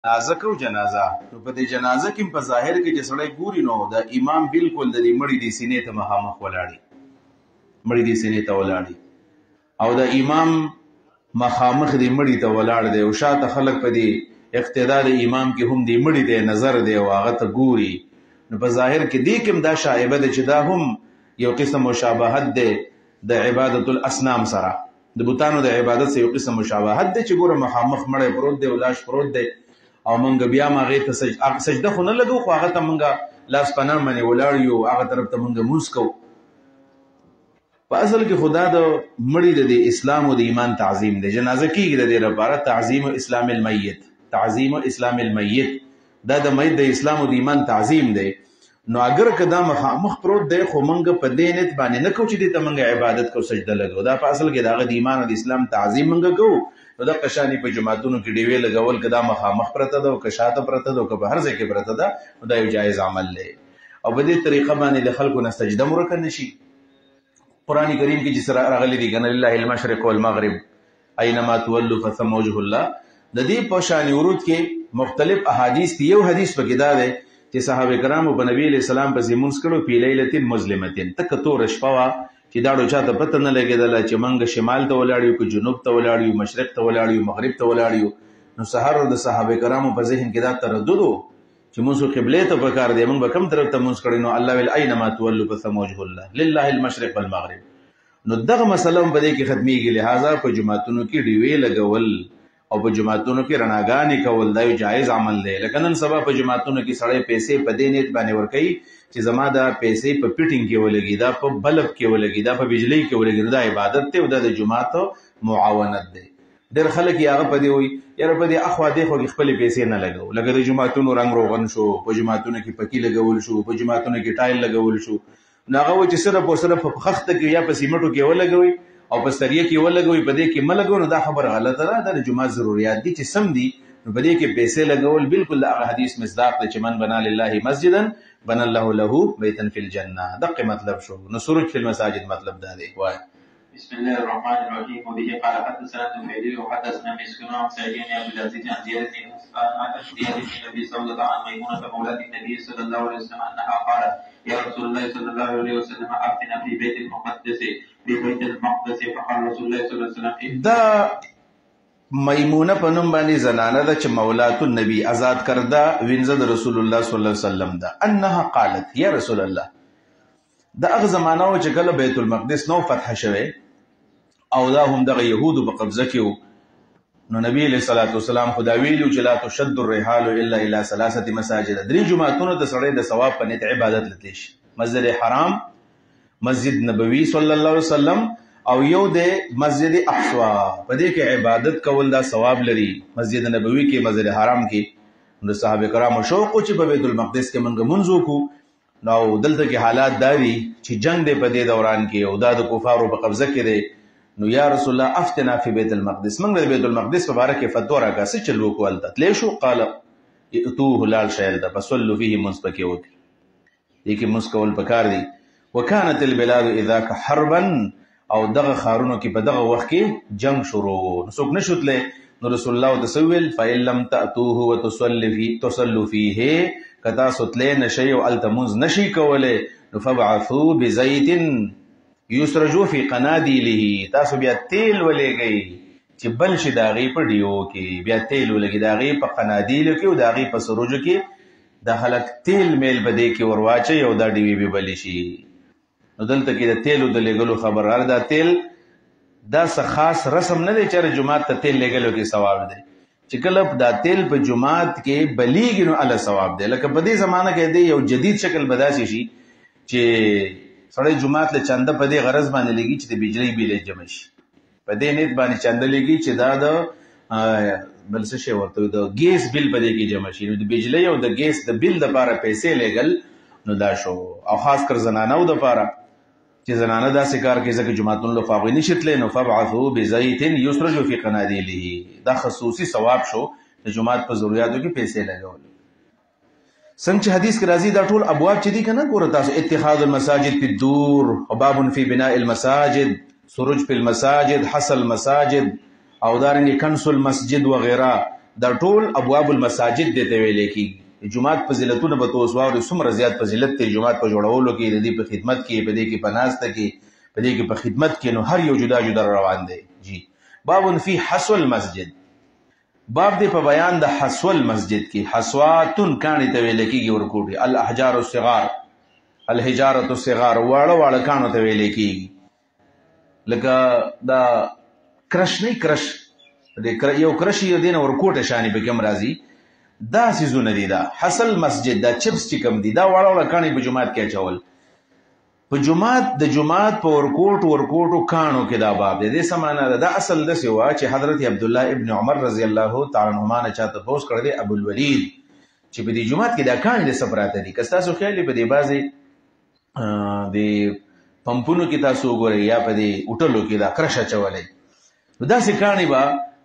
جنازه کو جنازه نو په دې جنازه کې په ظاهر کې چې سړی ګوري نو د امام بالکل د دې مړي د سینې ته مخامخ ولاړی مړي د سینې ته ولاړی او د امام مخامخ د مړي ته ولاړ دی او شاته خلک په دې اقتدا د امام کې هم د مړي ته نظر دی او هغه ته ګوري نو په ظاهر کې دې کې دا شایبه ده چې دا هم یو قسم مشابهت ده د عبادت الاصنام سره د بوتانو د عبادت سره یو قسم مشابهت ده چې ګوره مخامخ مړی پروت دی او لاش پروت دی او مونږ بیا هغې ته سجده خو نه لګو خو هغه ته مونږ لاس پناه باندې ولاړ یو هغه طرف ته مونږ لمونځ کوو په اصل کې خدا د مړي د اسلام او د ایمان تعظیم دی جنازه کېږي د دې لپاره تعظیم اسلام المیت تعظیم اسلام المیت دا د میت د اسلام او د ایمان تعظیم دی نو اگر که دا مخامخ پروت دی خو مونږ په دې نیت باندې نه کوو چې دې ته مونږ عبادت کوو سجده لګو دا په اصل کې د هغه د ایمان او د اسلام تعظیم مونږ کوو نو د قشانی په جماعتونو کې ډیوې لګول که دا مخامخ پرته ده او که شاته پرته ده او که په هر ځای کې پرته ده نو دا یو جایز عمل دی او په دې طریقه باندې د خلکو نه سجده مرکه نشي قرآن کریم کې چې سره راغلی دی کنه لله المشرق والمغرب اينما تولوا فثم وجه الله د دې په شان ورود کې مختلف احادیث دي یو حدیث پکې دا دی چې صحابه کرامو په نبی علیہ السلام په زمونږ کړو په لیلۃ مظلمه تک تور شپه چې دا ډو چاته پته نه لګېدله چې موږ شمال ته ولاړ یو که جنوب ته ولاړ یو مشرق ته ولاړ یو مغرب ته ولاړ یو نو سحر د صحابه کرامو په ذهن کې دا تردد و چې موږ قبله ته پکار دی موږ به کوم طرف ته موږ کړی نو الله ویل اينما تولوا فثم وجه الله لله المشرق والمغرب نو دغه مسله هم په دې کې ختمېږي لہذا په جماعتونو کې ډیوې لګول او په جماعتونو کې رڼاګانې کول دا یو جایز عمل دی لکه نن سبا په جماعتونو کې سړی پیسې په دې نیت باندې ورکوي چې زما دا پیسې په پیټینګ کې ولګي دا په بلب کې ولګي دا په بجلی کې ولګي دا عبادت دی او دا د جماعت معاونت دی ډېر خلک یې هغه په دې وایي یاره په دې اخوا دېخوا کې خپلې پیسې نه لګو لکه د جماعتونو رنګ روغن شو په جماعتونو کې پکي لګول شو په جماعتونو کې ټایل لګول شو نو هغه وایي چې صرف او صرف په خښته کې یا په سیمټو کې ولګوي او په ستریه کې ولګوي په دې کې مه لګو نو دا خبره غلطه ده دا د جماعت ضروریات دي چې سم دي نو په دې کې پیسې لګول بالکل د هغه حدیث مصداق دی چې من بنا لله مسجدا بنى الله له بيتا في الجنه دقه مطلب شو نو سروج في المساجد مطلب دا دی وای بسم الله الرحمن الرحيم وبه قال حدثنا النفيلي وحدثنا مسكين عن سعيد بن عبد العزيز عن زياد بن النبي صلى الله عن ميمونه مولاه النبي صلى الله عليه وسلم انها قالت يا رسول الله صلى الله عليه وسلم افتنا في بيت المقدس فقال رسول الله صلى الله عليه وسلم دا میمونه په نوم باندې زنانه ده چې مولات النبي آزاد کرده وینځه د رسول الله صلی الله علیه وسلم ده انها قالت یا رسول الله دا هغه زمانه و چې کله بیت المقدس نو فتح شوه او دا هم دغه یهودو په قبضه کې نو نبی علیہ الصلوۃ والسلام خدا ویلو چې لا تشد الرحال الا الى ثلاثه مساجد درې جمعتونو د سړی د ثواب په نیت عبادت لته شي مسجد حرام مسجد نبوي صلی الله علیه وسلم او یو د مسجد اقصی په دې کې عبادت کول دا ثواب لري مسجد نبوي کې مسجد حرام کې نو صحابه کرامو شوق چې په بیت المقدس کې منګ منځو کو نو دلته کې حالات داري چې جنگ دی په دې دوران کې او دا د کفارو په قبضه کې دی نو یا رسول الله افتنا فی بیت المقدس موږ د بیت المقدس په باره کې فتوا راکړه څه چلو کول ته تللی شو قال اتوه لال شیل ته فصلوا فيه منځ پکې وکړي دې کې منځ کول پکار دی وکانت البلاد اذا حربا او دغه خارونو کې په دغه وخت کې جنگ شروع نو څوک نشو تللی نو رسول الله تسویل فإن لم تأتوه وتصلوا فيه کتا سوتلې نشي او التمز نشي کوله نو فبعثوا بزيت یسرجو فی قنادیله تاسو بیا تیل ولېږئ چې بل شي د هغې په ډیو کې بیا تیل ولګي د هغې په قنادیلو کې او د هغې په سروجو کې د خلک تیل میل په دې کې ور واچوي او دا ډیوې به بلې شي نو دلته کې د تیلو د لېږلو خبر راغله دا تیل دا څه خاص رسم نه دی چې هر جومات ته تیل لېږلو کې ثواب دی چې کله دا تیل په جومات کې بلیږي نو الله ثواب دی لکه په دې زمانه کې دی یو جدید شکل به داسې شي چې سړی جمعات له چنده په دې غرض باندې لګي چې د بجلی بیل جمع شي په دې نیت باندې چنده لګي چې دا د بل څه شی ورته د ګیس بیل په دې کې جمع شي نو د بجلی او د ګیس د بیل لپاره پیسې لګل نو دا شو او خاص کر زنانو د لپاره چې زنانه داسې کار کوي ځکه جمعتون له فاغوي نشي تللی نو فبعثوا بزیت یسرج فی قنادیله دا خصوصي ثواب شو د جمعات په ضرورتو کې پیسې لګول څنګه چې حدیث کې راځي دا ټول ابواب چې دي کنه ګوره تاسو اتخاذ المساجد فی الدور او باب فی بناء المساجد سروج فی المساجد حصل المساجد او دارنګ کنس المسجد وغیرہ دا ټول ابواب المساجد دې ته ویل کېږي. جمعات فضیلتونه به تاسو واورئ، څومره زیات فضیلت دی جمعات په جوړولو کې، د دې په خدمت کې، په دې کې په ناسته کې، په دې کې په خدمت کې، نو هر یو جدا جدا روان دی. جی باب فی حسو المسجد، باب دی په بیان د حسو المسجد کې. حسواتن کاڼي ته ویل کېږي ورکوټي، الاحجار الصغار، الحجارة الصغار، واړه واړه کاڼو ته ویل کېږي. لکه دا کرش نه کرش، یو کرش یې دینه ورکوټه شانې په کوم راځي، دا سيزونه دي. دا حسل مسجد، دا چپس چې کوم دي، دا واړه واړه کاڼي په جمعات کې اچول. په جمعات د جمعات په ورکوټو کاڼو کې دا باب دی. دې سمانه دا اصل د سیوا چې حضرت عبد الله ابن عمر رضی الله تعالی عنهما نه چاته پوس کړی دی ابو الولید چې په دې جمعات کې دا کاڼي د سپراته دي. که تاسو خیال په دې بازي د پمپونو کې تاسو وګورئ یا په دې اوټلو کې دا کرش اچولای، نو داسې کاڼي به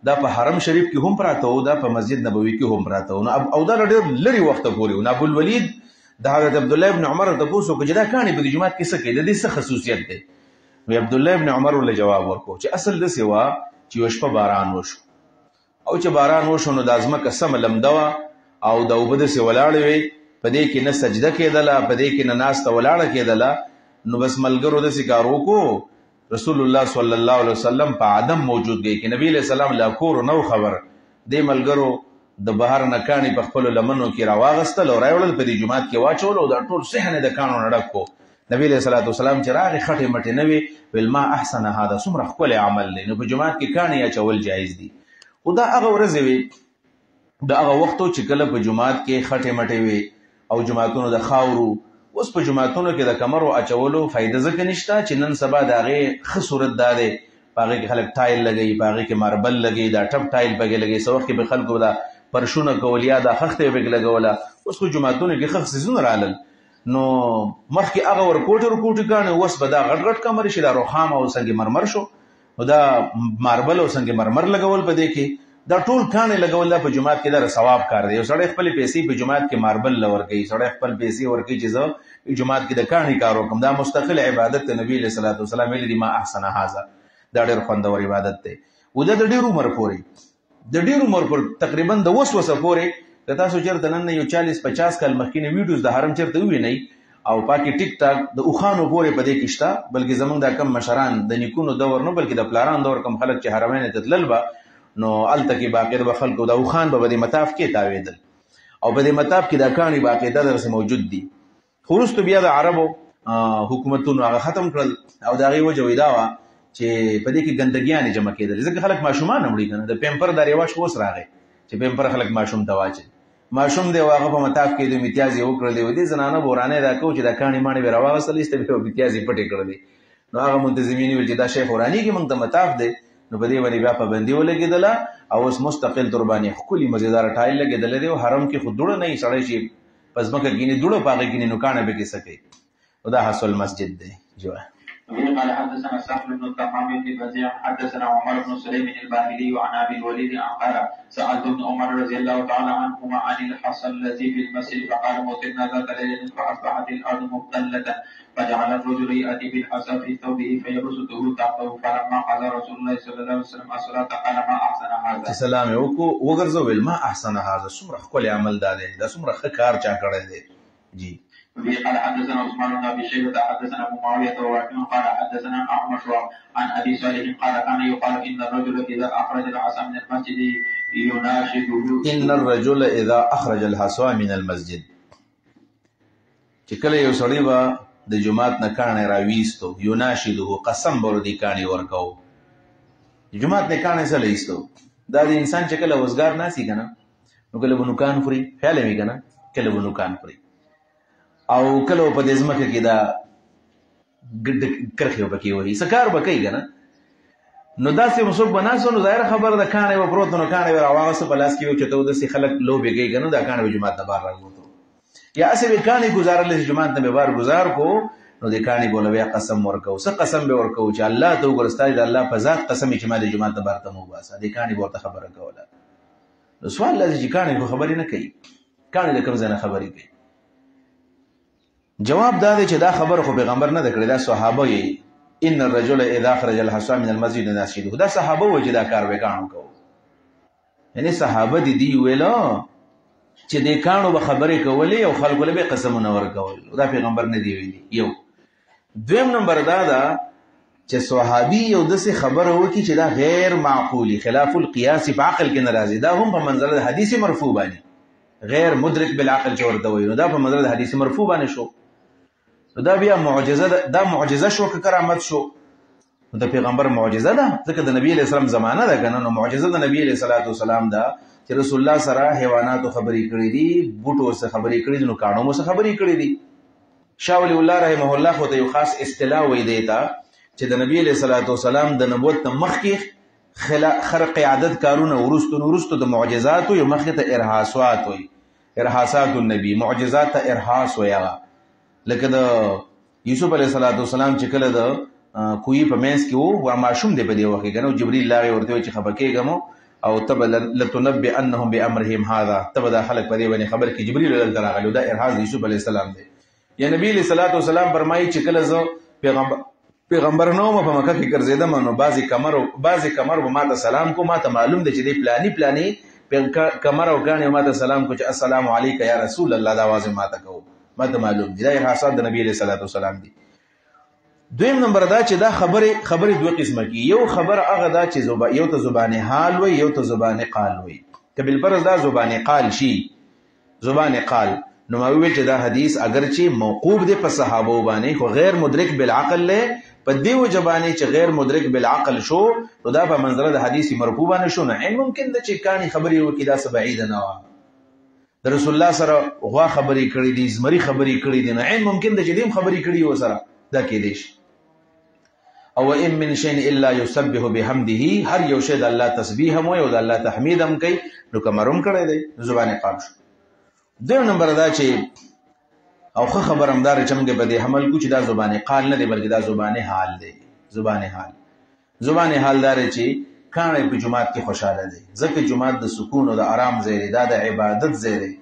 دا په حرم شریف کې هم پراته وو، دا په مسجد نبوي کې هم پراته وو، او دا ډېر لري وخت پورې وو. ابو الولید د حضرت عبد الله ابن عمر ته پوښتنه وکړه چې دا کاڼي په دې جمعات کې څه کوي، د دې څه خصوصیت دی؟ نو عبد الله ابن عمر له جواب ورکړ چې اصل د سیوا چې یو شپه باران وشو، او چې باران وشو نو د ازمکه سم لمده وه او د اوبه داسې ولاړې وې، په دې کې نه سجده کېدله، په دې کې نه ناسته ولاړه کېدله. نو بس ملګرو داسې کار وکړو، رسول الله صلی الله علیه وسلم په عدم موجودګۍ کې نبی علیہ السلام لا کور نو خبر، دې ملګرو د بهر نه کاڼي په خپلو لمنو کې راواغستل او راوړل په دې جومات کې واچول، او دا ټول صحن د کاڼو نه ډک کړو. نبی علیہ الصلوۃ والسلام چې راغی خټې مټې نه وې، ویل ما احسن هذا، څومره ښکلی عمل دی. نو په جومات کې کاڼي اچول جایز دي. خو دا هغه ورځې وې، د هغه وختو چې کله په جومات کې خټې مټې وې او جوماتونو د خاورو. اوس په جوماتونو کې د کمرو اچولو فایده ځکه نشته چې نن سبا د هغې ښه صورت دا دی، په هغې کې خلک ټایل لګوي، په هغې کې ماربل لګوي، دا ټپ ټایل پکې لګوي. څه وخت کې به خلکو دا پرشونه کول یا دا خښته یې پکې لګوله. اوس خو جوماتونو کې ښه څیزونه رالل، نو مخکې هغه ورکوټې کاڼي، اوس به دا غټ غټ کمرې شي، دا روخام او سنگ مرمر شو، نو دا ماربل او سنگ مرمر لګول په دې کې، دا ټول کاڼي لګول دا په جومات کې دا ثواب کار دی. یو سړی خپلې پیسې په جومات کې ماربل له ورکوي، سړی خپل پیسې ورکوي چې زه جومات کې د کاڼي کار وکړم، دا مستقل عبادت دی. نبی علیه الصلاۃ والسلام ویلي دي ما احسن هذا، دا ډېر خوندور عبادت دی. او دا د ډېر عمر پورې تقریبا د وسوسه پورې که تاسو چېرته نن یو 40-50 کال مخکې ویډیوز د حرم چېرته ووینئ او پاکې ټیک ټاک د اوښانو پورې په دې کې شته، بلکې زموږ دا کم مشران د نیکونو دور نه بلکې د پلاران دور کم خلک چې حرمین ته تلل به، نو هلته کې باقاعده به خلکو د اوښان به په دې مطاف کې تاوېدل، او په دې مطاف کې دا کاڼي باقاعده دغسې موجود دي. خو وروستو بیا د عربو حکومتونو هغه ختم کړل، او د هغې وجه وی دا وه چې په دې کې ګندګیانې جمع کېدلې، ځکه خلک ماشومان هم وړي که نه. د پیمپر دا رواج اوس راغی چې پیمپر خلک ماشوم ته واچوي، ماشوم دی هغه په مطاف کې د امتیاز یې وکړلې، و دې زنانه بورانۍ دا کوو چې دا کاڼي ماڼي به راواغېستل، ایسته به امتیاز یې پټې کړلې. نو هغه منتظمین ویل چې دا شیخ وراني کې موږ ته مطاف دی، نو په دې باندې بیا پابندي ولګېدله، او اوس مستقل تر باندې ښکلي مزېداره ټایل لګېدلی دی. او حرم کې خو دوړه نه وي، سړی چې په ځمکه کښېني دوړه په هغې کښېني، نو کاڼه پکې څه کوي. نو دا حسو المسجد دی. قال حدثنا سهل بن الطعام بن بزيع حدثنا عمر بن سليم الباهلي عن ابي الوليد قال سالت ابن عمر رضي الله تعالى عنهما عن الحصى الذي في المسجد فقال مطرنا ذات ليله فاصبحت الارض مبتله فجعل الرجل ياتي بالحصى في ثوبه فيبسطه تحته فلما قضى رسول الله صلى الله عليه وسلم الصلاه قال ما احسن هذا. سلام وګرځول ما احسن هذا، څومره ښکلی عمل دا دی، دا څومره ښه کار چا کړی دی. جی قال حدثنا عثمان بن ابي شيبه حدثنا ابو معاويه وواكع قال حدثنا احمد عن ابي صالح قال كان يقال ان الرجل اذا اخرج العصا من المسجد يناشده، ان الرجل اذا اخرج الحصى من المسجد، چې کله یو سړی به د جومات نه کاڼی راویستو، يناشده قسم به ور دې کاڼي ورکوو. جومات نه کاڼی څه ایستو، دا د انسان چې کله وزګار ناسي که نه، نو کله به نوکان خوري، خیال یې که نه، کله به نوکان خوري، او کله په دې ځمکه کې دا کرښې به پکې وهي، څه کار به کوي که نه. نو داسې څوک به ناست نو ظاهره خبره ده، کاڼی به پروت نو کاڼی به راواغسته په لاس کې وچته داسې خلک لوبې کوي که نه، دا کاڼی به جومات نه بهر راووتو، یا هسې به کاڼي ګزارلی چې جومات نه به بهر ګزار کو، نو د کاڼي به بیا قسم ورکوو. څه قسم به ورکوو چې الله ته وګوره ستا د الله په ذات قسم چې ما د جومات نه بهر ته مه وباسه، دې کاڼي به ورته خبره کوله. نو سوال دا دی چې کاڼي خو خبرې نه کوي، کاڼي د کوم ځای نه خبرې کوي؟ جواب دا دی چې دا خبره خو پیغمبر نه ده کړې، دا صحابه یې ان الرجل اذا خرج الحصى من المسجد يناشده، دا صحابه وایي چې دا کار به کاڼو کوو. یعنی صحابه دی ویلو چې د کانو به خبرې کولې او خلکو له به قسمونه ورکول دا پیغمبر نه دی ویلي یو دویم نمبر دا چې صحابي یو داسې خبره وکړي چې دا غیر معقولي خلاف القياس په عقل کې ناراضي دا هم په منزله د حدیث مرفوع باندې غیر مدرک بالعقل چې ورته وایي نو دا په منزله د حدیث مرفوع باندې شو دا بیا معجزه دا معجزه شو که کرامت شو د پیغمبر معجزه ده ځکه د نبی علیہ السلام زمانہ ده کنه نو معجزه د نبی علیہ السلام ده چې رسول الله سره حیواناتو خبرې کړې دي بوټو سره خبرې کړې دي نو کانو سره خبرې کړې دي شاه ولی الله رحمه الله خو ته یو خاص اصطلاح وې دیتا چې د نبی علیہ السلام د نبوت مخکې خرق عادت کارونه ورستو د معجزات یو مخکې ته ارهاسات وي ارهاسات النبی معجزات ته ارهاس ویا لکه د یوسف علیہ السلام چې کله د کوی په مینس کې وو ماشوم دی په دی وخت کې نو جبرئیل لاغه ورته چې خبرکېګم او تب لتنبئنهم بامرهم هذا تب دا خلق په دی باندې خبر کې جبرئیل له راغلو دا ارهاس یوسف علیہ السلام دی یا نبی علیہ السلام فرمایي چې کله زه پیغمبر نو په مکه کې ګرځیدم نو بعضی کمر و ماته سلام کو ماته معلوم دی چې دی پلانی کمر او غاڼه ماته سلام کو چې السلام علیک یا رسول الله دا आवाज ماته کو ماته معلوم دی دا ارهاسات د نبی علیہ السلام دی دویم نمبر دا چې دا خبرې دوه قسمه کی یو خبر هغه دا چې یو ته زبان حال وي یو ته زبان قال وي کبل فرض دا زبان قال شي زبان قال نو ما ویل چې دا حدیث اگر چې موقوف دی په صحابه باندې خو غیر مدرک بالعقل له په دیو جبانه چې غیر مدرک بالعقل شو نو دا په منزله د حدیث مرفوع باندې شو نه ممکن د چې کانی خبرې وکړي دا بعید نه و د رسول الله سره غوا خبرې کړې دي زمری خبرې کړې دي نه ممکن د جديم خبرې کړې و سره دا کې دي او ان من شيء الا يسبح بحمده هر یو شی د الله تسبیح هم او د الله تحمید هم کوي نو کومروم کړی دی زبان قام شو دویم نمبر دا چې او خبر همدار چې موږ په دې حمل کو چې دا زبان قال نه دی بلکې دا زبان حال دی زبان حال دار چې کانه په جمعات کې خوشاله دی ځکه جمعات د سکون او د آرام ځای دی دا د عبادت ځای دی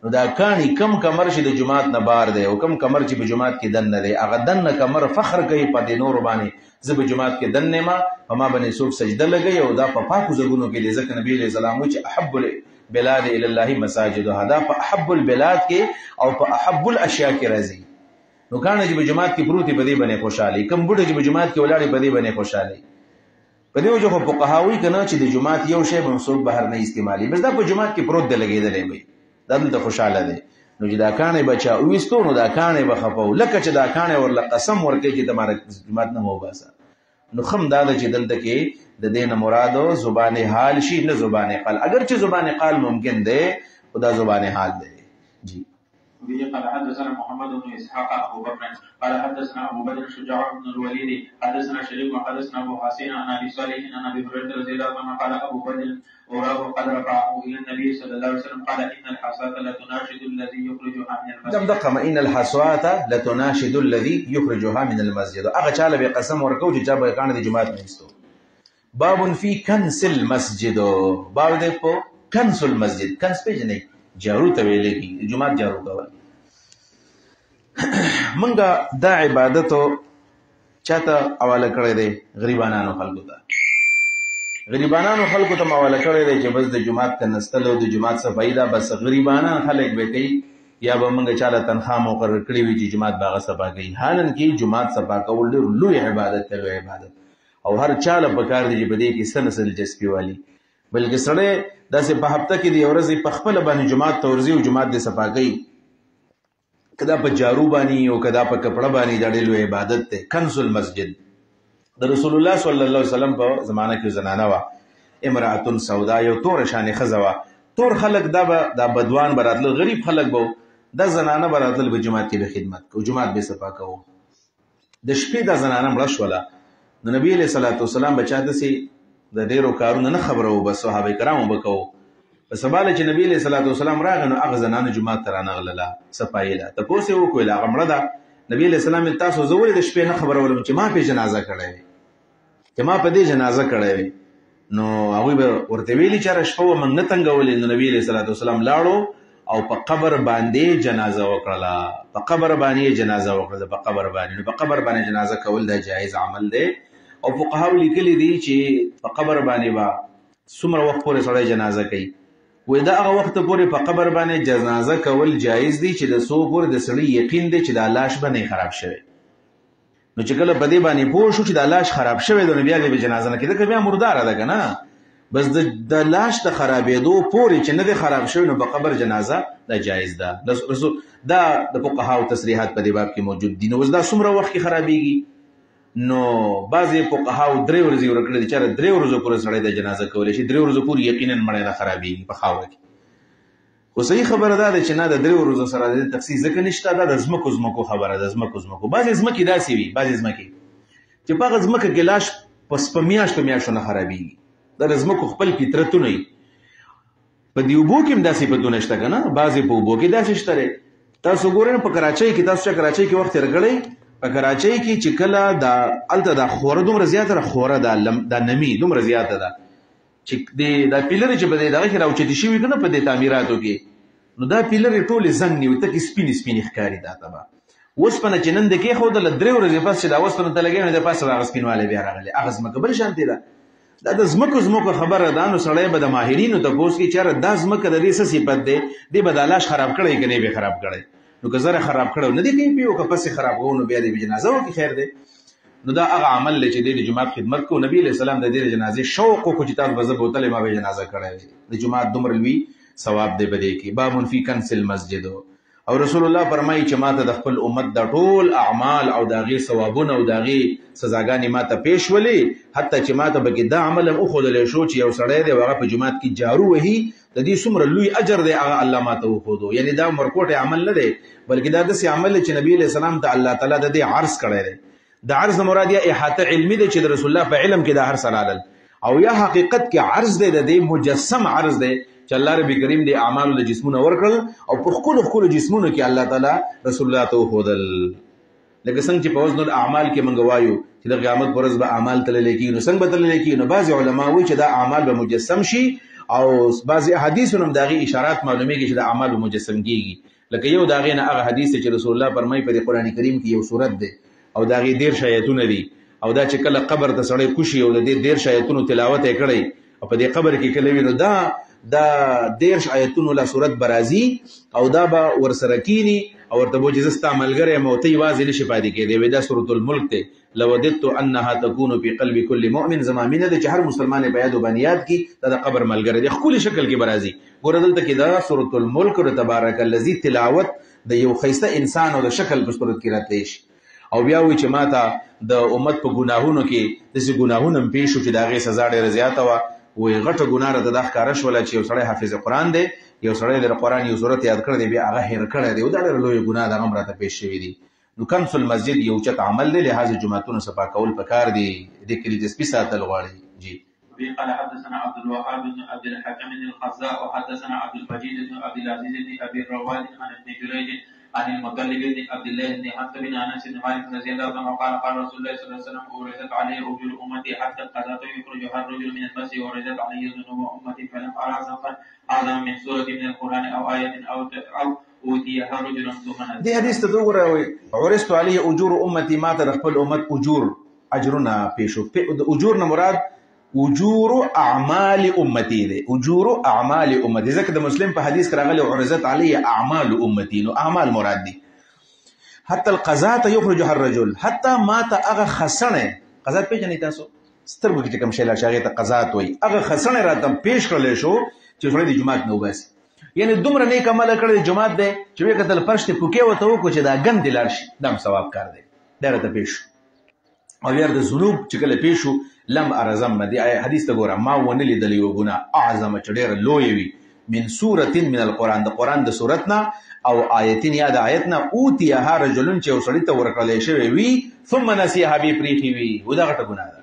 نو دا کانی کم کمر چې د جمعات نه بار دی او کم کمر چې په جمعات کې دن نه دی هغه دن کمر فخر کوي په دې نور باندې زب جمعات کې دن نه ما باندې څوک سجده لګي او دا په پاکو زګونو کې ځکه نبی علیہ السلام چې احب البلاد الى الله مساجدها دا په احب البلاد کې او په احب الاشیاء کې راځي نو کانه چې په جمعات کې پروتي په دې باندې خوشالي کم بوټه چې په جمعات کې ولاړې په دې باندې خوشالي په دې وجه په فقهاوی کنه چې د جمعات یو شی منسوب بهر نه استعمالي بس دا په جمعات کې پروت دی لګیدلې وي دا دلته خوشاله دی نو چې دا کانه بچا وېستو نو دا کانه بخپو لکه چې دا کانه ورله قسم ورکړي چې تمہاره جمعات نه مو باسه نو خم دا چې دلته کې د دین مرادو زبان حال شي نه زبان قال اگر چې زبان قال ممکن دی خدا زبان حال دی جی به قال حدثنا محمد بن اسحاق ابو بكر قال حدثنا ابو بدر شجاع بن الوليد حدثنا شريك وحدثنا ابو حسين عن ابي صالح عن ابي هريره رضي الله عنه قال ابو بدر وراه قد رفعه الى النبي صلى الله عليه وسلم قال ان الحصاه لتناشد الذي يخرجها من المسجد دم دقه ان الحصاه لتناشد الذي يخرجها من المسجد هغه چاله به قسم ورکو چې چا به کانه د جماعت نه ایستو باب فی کنس المسجد باب دې په کنس المسجد کنس په جنې جارو ته ویلې کی جمعات جارو کول منګه دا عبادت چاته حواله کړی دی غریبانو خلکو ته حواله کړی دی چې بس د جمعات کنستلو د جمعات صفای دا بس غریبانه خلک به کوي یا به منګه چاله تنخواه مقرر کړی وي چې جمعات باغه صفا کوي حالن کې جمعات صفا کول ډېر لوی عبادت او هر چاله په کار دی په دې کې سنسل جسپی والی بلکې سړی داسې په هفته کې دی ورځې په خپل باندې جمعات تورزی او جمعات د صفا کوي کدا په جارو باندې او کدا په کپڑا باندې د ډېر عبادت ته کنز المسجد د رسول الله صلی الله علیه وسلم په زمانہ کې زنانه وا امراه سودا یو تور شان خزوا تور خلق دا بدوان براتل غریب خلق بو د زنانه براتل په جمعات کې به خدمت کو جمعات به صفا کو د شپې د زنانه مړ شوله د نبی علیہ الصلوۃ والسلام بچاته سي د ډیرو کارونو نه خبرو بس صحابه کرامو بکاو په سباله چې نبی علیہ الصلوۃ والسلام راغنو هغه زنانه جمعه ترانه غلله صفایله تاسو یو کوله هغه مړه ده نبی علیہ السلام تاسو زول د شپې نه خبرولم چې ما په جنازه کړه نو هغه به ورته ویلي چې شپه و من نه تنګولې نو نبی علیہ الصلوۃ والسلام لاړو او په قبر باندې جنازه وکړه په قبر باندې جنازه کول دا جایز عمل دی او فقهاو لیکلي دي چې په قبر باندې با څومره وخت پورې سړی جنازه کوي وای دا هغه وخت پورې په قبر باندې جنازه کول جایز دي چې د څو پورې د سړي یقین دی چې دا لاش به نه خراب شوی نو چې کله په دې باندې پوه شو چې دا لاش خراب شوی نو بیا به جنازه نه کېده که بیا مرداره ده که نه بس د لاش د خرابېدو پورې چې نه دی خراب شوی نو په قبر جنازه دا جایز ده دا د فقهاو تصریحات په دې باب کې موجود دي نو اوس دا څومره وخت کې خرابېږي نو بعضې فقهاو 3 ورځې ورکړي دي چې 3 ورځو پورې سړی د جنازه کولی شي 3 ورځو پورې یقینا مړی نه خرابېږي په خاوره کې خو صحیح خبره دا ده چې نه د 3 ورځو سره د تخصیص ځکه نشته دا د ځمکو خبره ده ځمکو بعضې ځمکې داسې وي بعضې ځمکې چې په هغه ځمکه کې لاش په میاشتو نه خرابېږي دا د ځمکو خپل فطرتونه وي په دې اوبو کې هم داسې بدلون شته که نه بعضې په اوبو کې داسې شته دی تاسو ګورئ په کراچۍ کې تاسو چې کراچۍ کې وخت تېر کړی په کراچۍ کې چې کله هلته دا خوره دومره زیاته ده خوره دا نمي دومره زیاته ده چې دا پیلرې چې په دې دغه کې راوچتې شوي که نه په دې تعمیراتو کې نو دا پیلرې ټولې زنګ نیوي تکې سپینې ښکاري دا ته به اوسپنه چې نن د کېښودله 3 ورځې پس چې دا اوسپنه ته لګوي نو د پاسه به هغه سپینوالی بیا راغلی هغه ځمکه بل شانتې ده دا د ځمکو خبره ده نو سړی به د ماهرینو تپوس کې چې یاره دا ځمکه د دې څه صفت دی دې به دا لاش خراب کړی که نه به خراب کړی نو که زره خراب کړو نه دی کوي پیو که پسې خراب کوو نو بیا دې جنازه وکړي خیر دی نو دا هغه عمل دی چې دی د جومات خدمت کوو نبي علیه السلام د دې د جنازې شوق وکړو چې تاسو به زه بوتلې ما به جنازه کړی وي د جومات دومره لوی ثواب دی په دې کې باب فی کنس المسجد او رسول الله فرمایي چې ماته د خپل امت د ټول اعمال او د هغې ثوابونه او د هغې سزاګانې ماته پیش ولې حتی چې ماته پکې دا عمل هم وښودلی شو چې یو سړی دی هغه په جومات کې جارو وهي د دې څومره لوی اجر دی هغه الله ماته وښودو یعنی دا مرکوټی عمل نه دی بلکې دا داسې عمل دی چې نبي علیه السلام ته الله تعالی د دې عرض کړی دی د عرض نه مراد یا احاطه علمي دی چې د رسول الله په علم کې دا هر څه رالل او یا حقیقت کې عرض دی د دې مجسم عرض دی چې الله رب کریم د اعمالو د جسمونه ورکړل او په ښکلو جسمونو کې الله تعالی رسول الله ته وښودل لکه څنګه چې په وزن الاعمال کې موږ وایو چې د قیامت په ورځ به اعمال تللی کېږي نو څنګه به تللی کېږي نو بعضې علما وایي چې دا اعمال به مجسم شي او بعضې احادیثونه هم د هغې اشارات معلومیږي چې د اعمال به مجسم کېږي لکه یو د هغې نه هغه حدیث دی چې رسول الله فرمایي په دې قرآن کریم کې یو صورت دی او د هغې 13 آیتونه دي او دا چې کله قبر ته سړی کوشي او د دې 13 آیتونو تلاوت یې کړی او په دې قبر کې کله وي نو دا 13 آیتونو لا صورت برازي او دا به ورسره کینی او ورته به چې زه ستا ملګری یم او ته یوازې نشي پاتې کېدی وایي دا سورة الملک دی لوددت انها تكون في قلب كل مؤمن زما مینه ده چې هر مسلمان په یاد باندې یاد کی دا د قبر ملګری دی ښکلي شکل کې برازي ګوره دلته کې دا سورة الملک او تبارک الذي تلاوت د یو ښایسته انسان او د شکل په صورت کې راتلی شي او بیا وایي چې ماته د امت په ګناهونو کې داسې ګناهونه هم پېښ شو چې د هغې سزا ډېره زیاته وه وایي غټه ګناه راته دا ښکاره شوله چې یو سړی حافظ قرآن دی یو سړی د قرآن یو صورت یاد کړی دی بیا هغه هېر کړی دی او دا ډېره لویه ګناه ده هغه هم راته پېښ شوي دي نو کنس المسجد یو چت عمل دی لهذا جوماتونه صفا کول پکار دي دې کې دسپي ساتل غواړي جی قال حدثنا عبد الوهاب بن عبد الحكم بن الخزاء وحدثنا عبد المجيد بن عبد العزيز بن ابي الرواد عن ابن جريج عن المطلب بن عبد الله بن حمزه بن انس بن مالك رضي الله عنه قال قال رسول الله صلى الله عليه وسلم ورثت عليه رجل امتي حتى القضاة يخرجها الرجل من المسجد ورثت عليه ذنوب امتي فلم ارى ذنبا اعظم من سوره من القران او ايه او اوتيها رجل ثم نزل دې حدیث ته وګورئ عرضت عليه اجور امتي ما ته خپل امت اجور اجرنا پیشو د اجور نه مراد اجور اعمال امتي دي اجور اعمال امتي ځکه د مسلم په حدیث کې راغلی عرضت عليه اعمال امتي نو اعمال مراد دي حتى القضاة يخرجها الرجل حتى ما ته هغه خسنه قضات پیژنئ تاسو سترګو کې کوم شی لا شاغې ته قضات وایي هغه خسنه راته پیش کړلی شو چې سړی د جومات نه وباسي یعنی دومره نیک عمل کړی جومات دی چې ویې کتل فرش ته پوکې ورته وکړو چې دا ګند دې لاړ شي دا هم ثواب کار دی دا راته پیش شو او بیا د ذنوب چې کله پیش شو لم ارزم دې حدیث ته ګوره ما ونه لیدلی یو ګناه اعظم چې ډېره لویه وي من سورة من القرآن د قرآن د سورت نه او آیتین یا د آیت نه اوتیها رجلون چې یو سړي ته ورکړلی شوی وي ثم نسیها بې پرېښي وي و دا غټه ګناه ده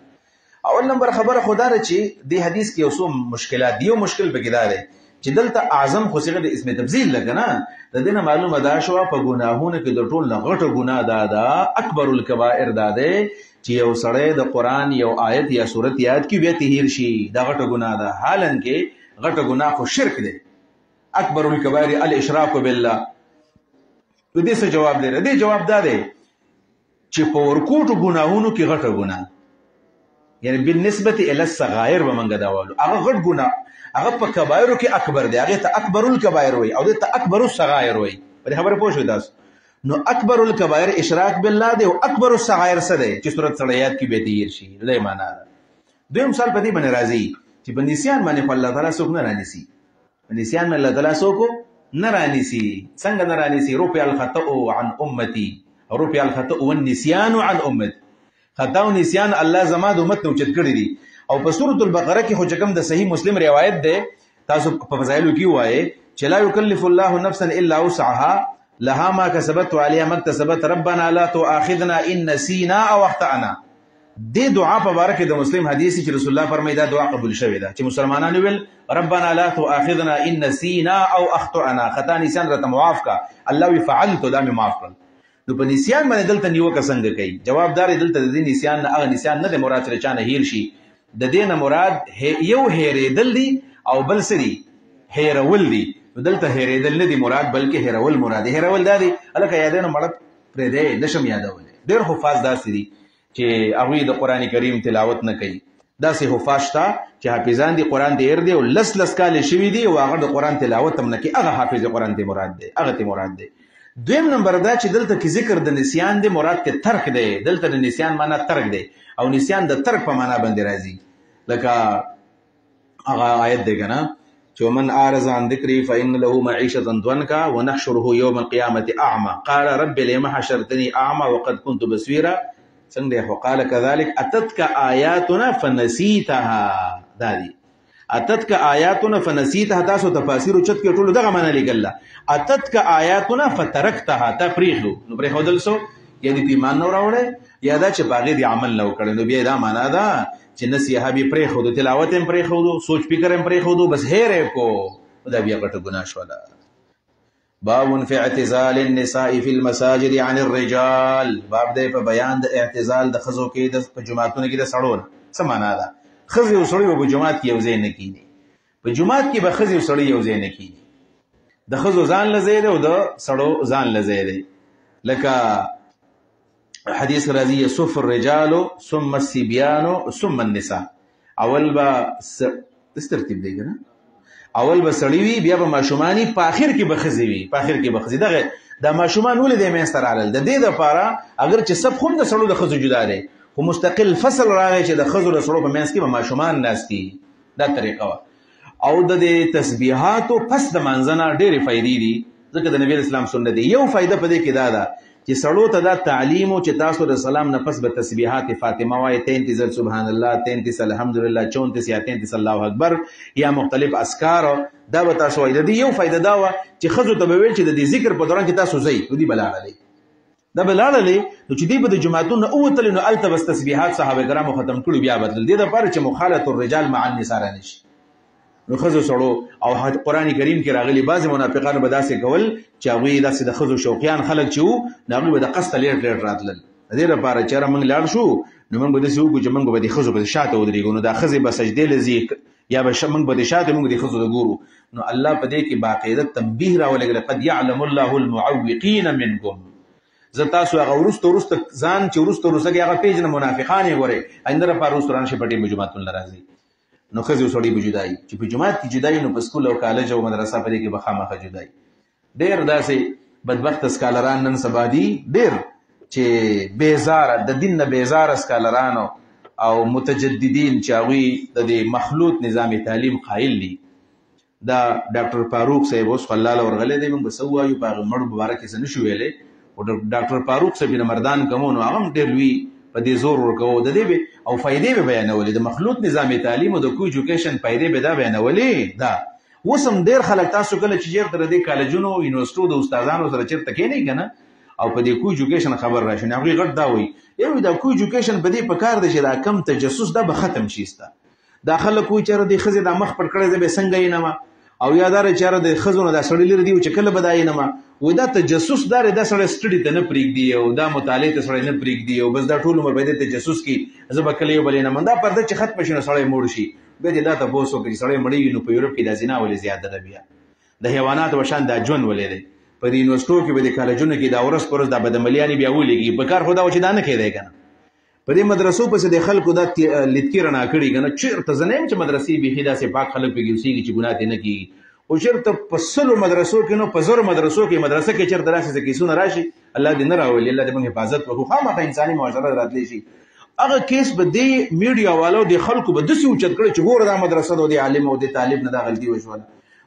اول نمبر خبره خو دا ده چې دې حدیث کې یو څو مشکلات دي یو مشکل پکې دا دی چې دلته اعظم خو صيغه د اسم تبذیل لکه نه د دې نه معلومه دا شوه په ګناهونو کې د ټول نه غټه ګناه دا ده اکبر الکبائر دا دی چې یو سړی د قرآن یو آیت یا صورت یاد کړي بیا تهیر شي دا غټه ګناه ده حالن کې غټه ګناه خو شرک دی اکبر الکبائر الاشراک بالله نو دې څه جواب دی دې جواب دا دی چې په ورکوټو ګناهونو کې غټه ګناه یعنی بالنسبه الى الصغائر به منګه دا والو هغه غټ ګناه هغه په کبایرو کې اکبر دی هغه ته اکبر الکبائر وای او ته اکبر الصغائر وای په خبره پوه شو تاسو نو اکبر الکبائر اشراک بالله دی او اکبر الصغائر څه دی چې صورت سړیات کې به تیر شي دای معنا دویم مثال په دې باندې راځي چې په نسیان باندې الله تعالی څوک نه رانیسي په نسیان باندې الله تعالی څوک نه رانیسي څنګه نه رانیسي رفع الخطأ عن امتي رفع الخطأ والنسيان عن امتي خطا او نسیان الله زما د امت نو چت کړی دي او په سورۃ البقره کې خو چکم د صحیح مسلم روایت ده تاسو په فضایلو کې وایي چې لا یکلف الله نفسا الا وسعها لها ما كسبت وعليها ما اكتسبت ربنا لا تؤاخذنا ان نسينا او اخطانا دې دعا په باره کې د مسلم حدیث چې رسول الله فرمایي دا دعا قبول شوې ده چې مسلمانانو ویل ربنا لا تؤاخذنا ان نسينا او اخطانا خطا نسیان راته معاف کا الله وی فعلت دا مې معاف کړ نو په نسیان باندې دلته نیوکه څنګه کوي جوابدار دلته د نسیان نه هغه نسیان نه د مراد سره چانه هیر شي د دې نه مراد یو هېرېدل دي او بل سری هېرول دي دلته هېرېدل نه دي مراد بلکې هېرول مراد هېرول دا دي الکه یادونه مړه پرې دی نشم یادولې ډېر حفاظ داسې دي چې هغوی د قرآن کریم تلاوت نه کوي داسې حفاظ شته چې حافظان دي قرآن ډېر دی او لس کالې شوي دي او هغه د قرآن تلاوت هم نه کوي هغه حافظ قرآن ته مراد دی هغه ته مراد دی دویم نمبر دا چې دلته کې ذکر د نسیان دی مراد ته ترک دی دلته د نسیان معنا ترک دی او نسیان د ترک په معنا باندې راځي لکه هغه آیت دی کنه چې ومن اعرض عن ذکری فإن له معيشة ضنكا ونحشره يوم القيامة أعمى قال رب لما حشرتني أعمى وقد كنت بصيرا څنګه وقال كذلك أتتك آياتنا فنسيتها دادي اتتك آیاتنا فنسیتها تاسو تفاسیر چت کې ټول دغه معنی لګل اتتك آیاتنا فترکتها تفریحو نو پرې خودل سو یعنی ایمان نو راوړې یا دا چې باغې دی عمل نو کړي نو بیا دا معنا ده چې نسیه به پرې خود تلاوت هم پرې خود سوچ فکر هم پرې خود بس هېره کو دا بیا غټه ګناه شولا باب فی اعتزال النساء فی المساجد عن الرجال باب دی په بیان د اعتزال د خزو کې د جماعتونو کې د سړو څه معنا ده خزي او سړی په جماعت کې یو ځای نه کینی په جماعت کې به خزي او سړی یو ځای نه کینی د خزو ځان لزیره او د سړو ځان لزیره لکه حدیث راځي يصف الرجال ثم الصبيان ثم النساء اول با ترتیب دی کنه اول به سړی وي بیا به ماشومانی په اخر کې به خزي وي په اخر کې به خزي دغه د ماشومان ولې د مېستر علل د دې لپاره اگر چې سب هم د سړو د خزو جدا دي خو مستقل فصل راغی چې د خزو د سړو په منځ کې به ماشومان ناستي دا طریقه او د تسبیحات پس د منځنه ډېرې فائدې دي ځکه د نبی اسلام سنت دی یو فائدہ په دې کې دا ده چې سړو ته دا تعلیم او چې تاسو د سلام نه پس به تسبیحات فاطمه وای 33 سبحان الله 33 الحمدلله 34 یا 33 الله اکبر یا مختلف اذکار دا به تاسو وای د دې یو فائدہ دا و چې خزو ته به ویل چې د دې ذکر په دوران کې تاسو زئی دوی بلاړلې دا بلاړلې نو چې دې په د جماعتونو اوتل نو الته بس تسبیحات صحابه کرامو ختم کړو بیا بدل دي د لپاره چې مخالفت الرجال مع النساء نشي نو خزو سړو او قرآن کریم کې راغلي بعض منافقان به داسې کول چې هغوی داسې د خزو شوقیان خلک چې وو نو هغوی به د قصد لیټ لیټ راتلل د دې لپاره چې موږ لاړ شو نو موږ به داسې وکړو چې موږ به د خزو په شاته ودرېږو نو دا ښځې به سجدې له ځي یا به موږ به د شاته موږ د خزو د ګورو نو الله په دې کې باقاعده تنبیه راولېږلی قد یعلم الله المعوقین منکم زه تاسو هغه وروسته ځان چې وروسته کې هغه پیژنه منافقان یې ګورئ آینده لپاره وروسته رانشي په ټیم جوماتونو له راځي نو خزي سړی به جدای چې په جماعت کې جدای نو په سکول او کالج او مدرسه په دې کې به خامخا جدای ډېر داسې بدبخت سکالران نن سبا دي ډېر چې بیزاره د دین نه بیزاره سکالرانو او متجددین چې هغوی د دې مخلوط نظام تعلیم قایل دي دا ډاکټر فاروق صاحب اوس الله له ورغلی دی موږ به څه ووایو په هغه مړو مبارک څه نشو ویلی او ډاکټر فاروق صاحب نه مردان کومو نو هغه هم ډېر لوی په دې زور ورکوو د دې او فائدې به بیانولې د مخلوط نظام تعلیم او د کو ایجوکیشن فائدې به دا بیانولې دا اوس هم ډېر خلک تاسو کله چې چېرته د دې کالجونو یونیورسټو د استادانو سره چېرته کښېنئ که نه او په دې کو ایجوکیشن خبر راشي نو هغوی غټ دا وایي یو دا کو ایجوکیشن په دې پکار دی چې دا کم تجسس دا به ختم شي ستا دا خلک وایي چېرې دې ښځې دا مخ پټ کړی زه به څنګه ینمه او یاداره چېرې د ښځو نه دا سړی لرې دی چې کله به دا ینمه وایي دا تجسس دا دا سړی سټډي ته نه پرېږدي او دا مطالعې ته سړی نه پرېږدي او بس دا ټول عمر به دې تجسس کړي زه به کله یو بل ینم دا پرده چې ختمه شي نو سړی مړ شي بیا دې دا تپوس وکړي چې سړی مړی وي نو په یورپ کې دا زنا ولې زیاته ده بیا د حیواناتو په شان دا ژوند ولې دی په دې یونیورسټو کې به د کالجونو کې دا ورځ په ورځ دا بدعملیانې بیا ولېږي په کار خو دا و چې دا نه کېدی که نه په دې مدرسو پسې د خلکو دا لیدکي رڼا کړي کنه چیرته زه نه یم چې مدرسې بیخي داسې پاک خلک پکې اوسېږي چې ګناه ترې نه کېږي او چېرته په 100 مدرسو کې نو په 1000 مدرسو کې مدرسه کې چېرته داسې څه کیسونه راشي الله دې نه راولي الله دې موږ حفاظت وکړو خامخا انساني معاشره راتلی شي هغه کیس به دې میډیا والو د خلکو به داسې اوچت کړي چې ګوره دا مدرسه ده او د عالم او د طالب نه دا غلطي وشوله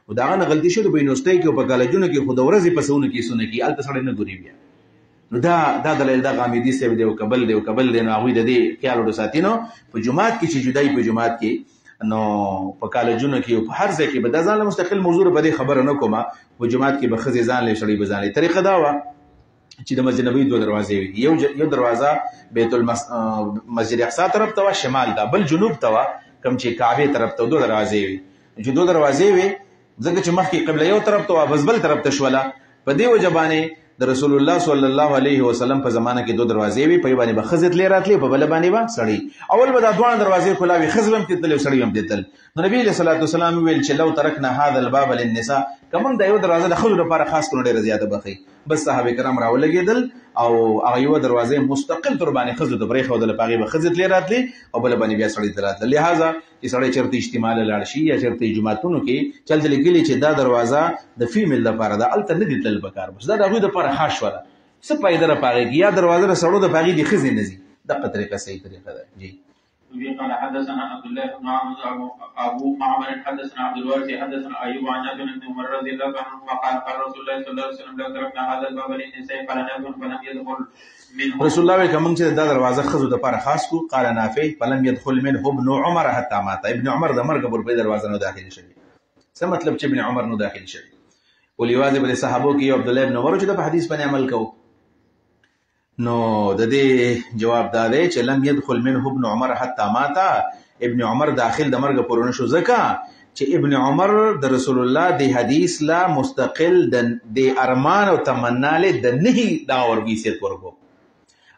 او دا نه غلطي شو د یونیورسيټي کې او په کالجونو کې خو د ورځې په سونه کیسونه کې هلته سړی نه ګوري بیا نو دا دلیل دا غامیدي صاحب دی او کبل دی نو هغوی د دې خیال وساتي نو په جماعت کې چې جدایي په جماعت کې نو په کالجونو کې او په هر ځای کې به دا ځان له مستقل موضوع په دې خبره نه کومه په جماعت کې به ښځې ځان له سړی به ځان له طریقه دا وه چې د مسجد نبوي 2 دروازې وي یو دروازه بیت مسجد اقصی طرف ته وه شمال ته بل جنوب ته وه کوم چې کعبې طرف ته 2 دروازې وي چې 2 دروازې وي ځکه چې مخکې قبله یو طرف ته وه بس بل طرف ته شوله په دې وجه باندې د رسول الله صلی الله علیه وسلم په زمانه کې 2 دروازې وي په یو باندې به ښځې تلې راتلې په بله باندې به سړی اول به دا دواړه دروازې کلا وي ښځې به هم تلتلې او سړي هم تلتل نو نبي علیه صلات وسلام ویل چې لو ترکنا هذا الباب للنساء که موږ دا یو دروازه د ښځو لپاره خاص کړو ډېره زیاته بخي بس صحابه کرام راولګېدل او هغه یوه دروازې مستقل تر باندې ښځو ته پرېښودله په هغې به ښځې تلې راتلې او بله باندې بیا سړي ته راتله لهذا چې سړی چېرته اجتماع له لاړ شي یا چېرته جوماتونو کې چلته لیکلي چې دا دروازه د فیمیل لپاره ده هلته نه دي تلل پکار بس دا د هغوی دپاره خاص شوله څه فایده را پاغې کې یا دروازه د سړو د پاغې د ښځې نه ځي دقه طریقه صحیح طریقه ده جی قال حدثنا عبد الله بن عمرو ابو معمر حدثنا عبد الوارث حدثنا ايوب عن ابن عمر رضي الله عنه قال قال رسول الله صلى الله عليه وسلم لو تركنا هذا الباب للنساء فلم يدخل منه رسول الله کوم چې دا دروازه ښځو د لپاره خاص کو قال نافع فلم يدخل منه ابن عمر حتى مات ابن عمر د مرګ پر دروازه نه داخل شوی څه مطلب چې ابن عمر نه داخل شوی ولې په صحابو کې عبد الله ابن عمر چې د حدیث باندې عمل کوو نو د دې جواب دا دی چې لم يدخل منه ابن عمر حتى مات ابن عمر داخل د مرګ پورونه شو ځکه چې ابن عمر د رسول الله د حدیث لا مستقل د ارمان او تمنا له د نه دا ورګي سیر ورکو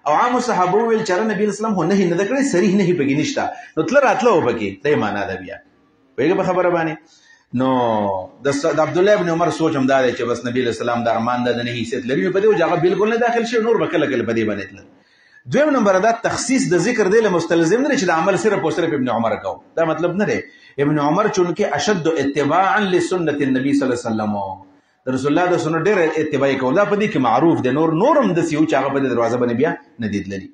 او عام صحابه ویل چې نبی اسلام هو نه نه کړی صریح نه پکې نشته نو تل راتلو پکې دې معنا ده بیا ویګه په خبره باندې نو د عبد الله ابن عمر سوچ هم دا دی چې بس نبی اسلام د ارمان د نه حیثیت لري په دې جگہ بالکل نه داخل شي نور بکله کله په دې باندې تل دویم نمبر دا تخصیص د ذکر دی له مستلزم نه چې د عمل صرف او صرف ابن عمر کو دا مطلب نه دی ابن عمر چونکه اشد اتباعا لسنت النبي صلی الله علیه وسلم د رسول الله د سنت ډېر اتباع کوله په دې کې معروف دی نورم د سیو چې هغه په دروازه باندې بیا نه دیدلري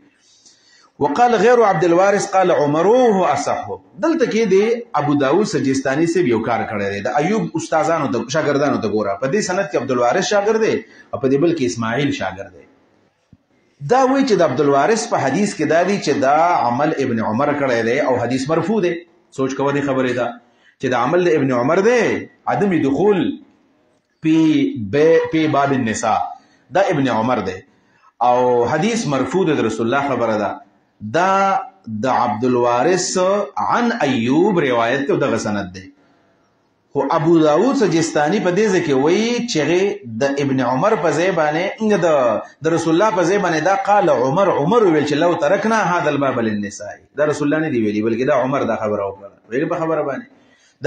وقال غير عبد الوارث قال عمر هو اصح دلته کې دی ابو داود سجستاني سے یو کار کړی دی د ایوب استادانو ته شاګردانو ته ګوره په دې سند کې عبد الوارث شاګرد دی او په دې بل کې اسماعیل شاګرد دی دا وایي چې د عبد الوارث په حدیث کې دا دی چې دا عمل ابن عمر کړی دی او حدیث مرفوع دی سوچ کوه دې خبرې ده چې دا عمل د ابن عمر دی عدم دخول په باب النساء دا ابن عمر دی او حدیث مرفوع د رسول الله خبره ده دا د عبد الوارث عن ایوب روایت ته دغه سند دی خو ابو داود سجستانی په دې ځکه وایي چې د ابن عمر په ځای باندې د رسول الله په ځای باندې دا قال عمر ویل چې لو ترکنا هذا الباب للنساء دا رسول الله نه دی ویلي بلکې دا عمر دا خبره وکړه ویل په خبره باندې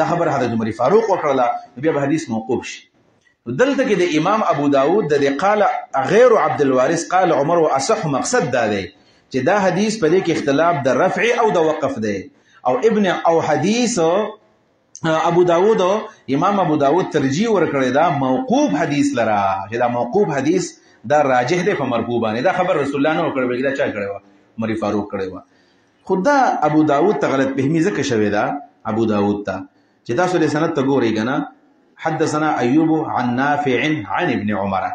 دا خبر حضرت عمر فاروق وکړه بیا به حدیث موقوف شي دلته کې د امام ابو داود د قال غیر عبد الوارث قال عمر واصح مقصد دا دی چې دا حدیث په دې کې اختلاف د رفع او د وقف دی او حدیث ابو داود امام ابو داود ترجیح ورکړی دا موقوف حدیث لرا چې دا موقوف حدیث دا راجح دی په مرفوع باندې دا خبر رسول الله نه وکړی بلکې دا چا کړی و عمر فاروق کړی و خدا ابو داود ته غلط فهمي ځکه شوی دا ابو داود ته چې تاسو د سند ته ګورئ کنه حدثنا ایوب عن نافع عن ابن عمر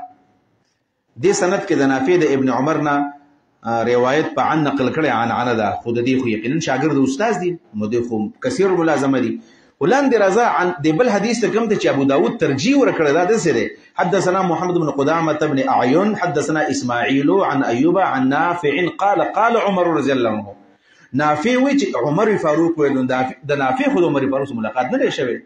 دې سند کې د نافع د ابن عمر نه روایت په عن نقل کړي عن ده خود دې خو یقینا شاګرد استاد دي نو دې خو کثیر ملازمه دي ولاندې رضا عن دې بل حدیث ته کوم ته چې ابو داود ترجیح ورکړی دا د سره حدثنا محمد بن قدامه بن اعين حدثنا اسماعيل عن ايوب عن نافع قال عمر رضي الله عنه نافع وی چې عمر فاروق ویل د نافع خود عمر فاروق ملاقات نه شوی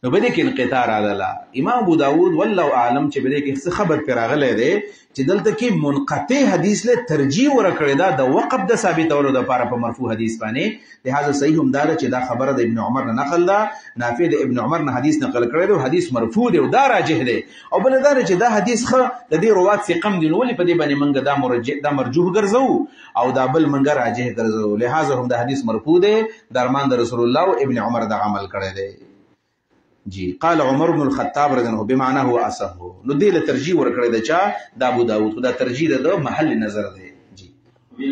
نو بده کې انقطاع راغله. امام ابو داود والله اعلم چې بده کې څه خبر پر راغله دی چې دلته کې منقطع حدیث له ترجیح ورکړی دا د وقف د ثابتولو د لپاره په مرفوع حدیث باندې. لہذا صحیح هم دا چې دا خبره د ابن عمر نه نقل ده، نافع د ابن عمر نه حدیث نقل کړی دی، حدیث مرفوع دی او دا راجح دی. او بل دا چې دا حدیث خو د دې روات ثقم دي نو ولې په دې باندې منګه دا مرجوح ګرځو او دا بل منګه راجح ګرځو. لہذا هم دا حدیث مرفوع دی، درمان د رسول الله او ابن عمر دا عمل کړی دی. جی قال عمر بن الخطاب رضی الله عنه بمعنى هو اصح. نو دې له ترجیح ورکړی د چا د ابو داود، دا ترجیح د محل نظر دی. جی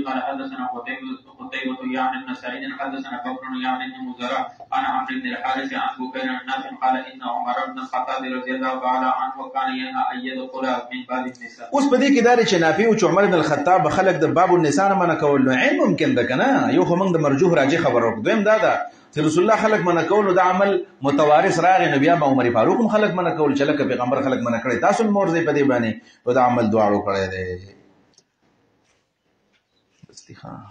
قال حدثنا قتيبة يعني بن سعيد حدثنا بكر يعني بن مزرع عن عمرو بن الحارث عن بكير النافع قال ان عمر بن الخطاب رضي الله تعالى عنه كان ينهى ان يدخل من باب النساء. اوس په دې کې دا چې نافع او عمر بن الخطاب خلق د باب النساء نه منع کول نو عین ممکن ده کنه. یو خو موږ د مرجوح راجح خبر ورکړو، دویم دا ده چې رسول الله خلق منع کول د عمل متوارث راغی، نبی ابو عمر فاروق هم خلق منع کول، چې لکه پیغمبر خلق منع کړی، تاسو مورځي په دې باندې او د عمل دواړو کړی دی. استخاره